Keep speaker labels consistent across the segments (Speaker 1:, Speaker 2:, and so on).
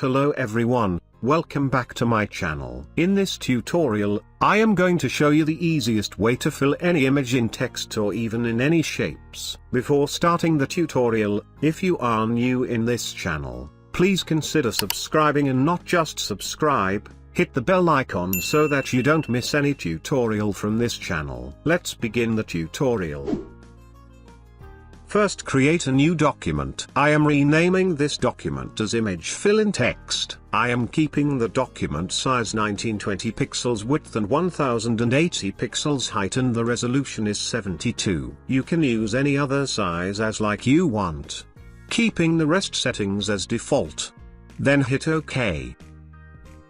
Speaker 1: Hello everyone, welcome back to my channel. In this tutorial, I am going to show you the easiest way to fill any image in text or even in any shapes. Before starting the tutorial, if you are new in this channel, please consider subscribing, and not just subscribe, hit the bell icon so that you don't miss any tutorial from this channel. Let's begin the tutorial. First, create a new document. I am renaming this document as Image Fill in Text. I am keeping the document size 1920 pixels width and 1080 pixels height, and the resolution is 72. You can use any other size as like you want, keeping the rest settings as default. Then hit OK.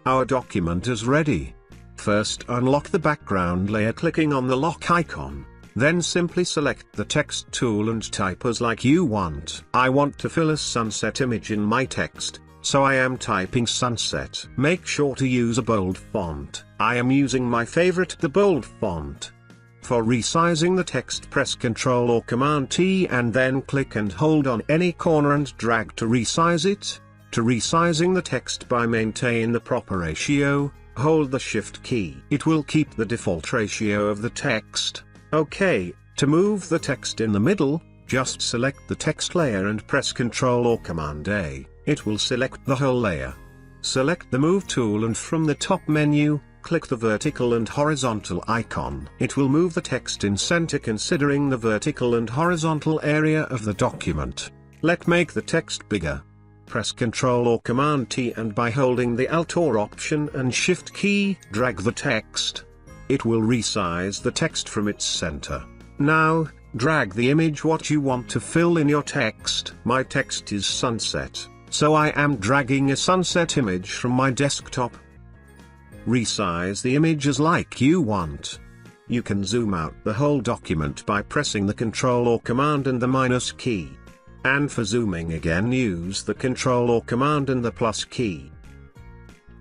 Speaker 1: Our document is ready. First, unlock the background layer clicking on the lock icon. Then simply select the text tool and type as like you want. I want to fill a sunset image in my text, so I am typing sunset. Make sure to use a bold font. I am using my favorite, the bold font. For resizing the text, press Ctrl or Command T and then click and hold on any corner and drag to resize it. To resizing the text by maintain the proper ratio, hold the Shift key. It will keep the default ratio of the text. OK, to move the text in the middle, just select the text layer and press Ctrl or Command A. It will select the whole layer. Select the Move tool and from the top menu, click the vertical and horizontal icon. It will move the text in center considering the vertical and horizontal area of the document. Let's make the text bigger. Press Ctrl or Command T and by holding the Alt or Option and Shift key, drag the text. It will resize the text from its center. Now, drag the image what you want to fill in your text. My text is sunset, so I am dragging a sunset image from my desktop. Resize the image as like you want. You can zoom out the whole document by pressing the Ctrl or Command and the minus key. And for zooming again, use the Ctrl or Command and the plus key.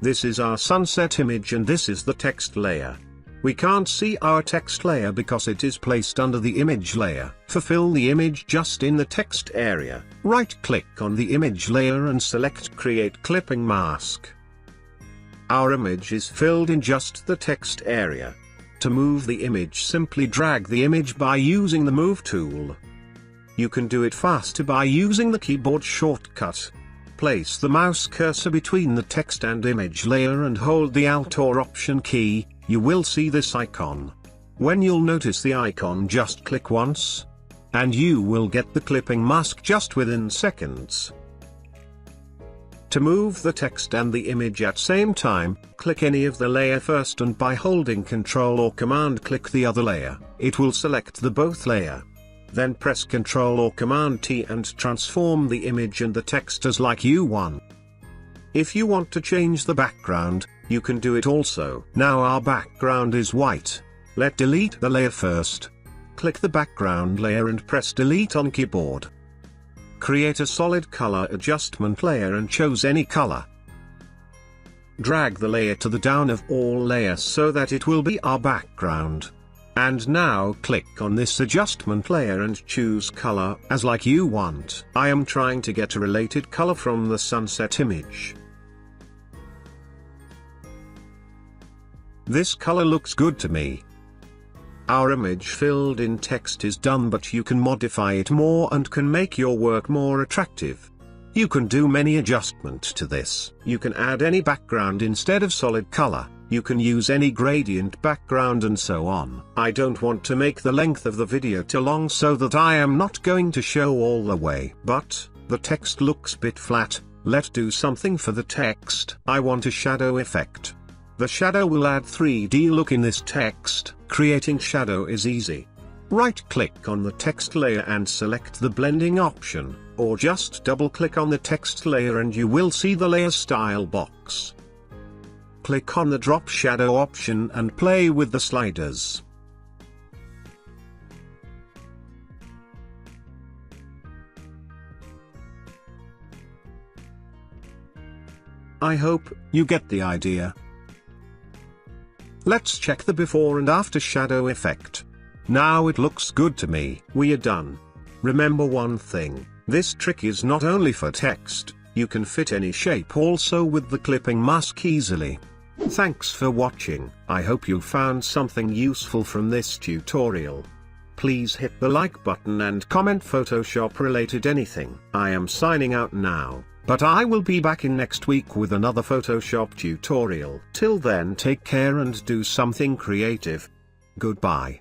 Speaker 1: This is our sunset image and this is the text layer. We can't see our text layer because it is placed under the image layer. To fill the image just in the text area, right-click on the image layer and select Create Clipping Mask. Our image is filled in just the text area. To move the image, simply drag the image by using the Move tool. You can do it faster by using the keyboard shortcut. Place the mouse cursor between the text and image layer and hold the Alt or Option key. You will see this icon. When you'll notice the icon, just click once, and you will get the clipping mask just within seconds. To move the text and the image at same time, click any of the layer first and by holding Ctrl or Command click the other layer. It will select the both layer. Then press Ctrl or Command T and transform the image and the text as like you want. If you want to change the background, you can do it also. Now our background is white. Let's delete the layer first. Click the background layer and press Delete on keyboard. Create a solid color adjustment layer and choose any color. Drag the layer to the down of all layers so that it will be our background. And now click on this adjustment layer and choose color as like you want. I am trying to get a related color from the sunset image. This color looks good to me. Our image filled in text is done, but you can modify it more and can make your work more attractive. You can do many adjustments to this. You can add any background instead of solid color. You can use any gradient background and so on. I don't want to make the length of the video too long, so that I am not going to show all the way. But the text looks bit flat. Let's do something for the text. I want a shadow effect. The shadow will add 3D look in this text. Creating shadow is easy. Right-click on the text layer and select the blending option, or just double-click on the text layer and you will see the layer style box. Click on the drop shadow option and play with the sliders. I hope you get the idea. Let's check the before and after shadow effect. Now it looks good to me. We are done. Remember one thing, this trick is not only for text, You can fit any shape also with the clipping mask easily. Thanks for watching. I hope you found something useful from this tutorial. Please hit the like button and comment Photoshop related anything. I am signing out now, but I will be back in next week with another Photoshop tutorial. Till then, take care and do something creative. Goodbye.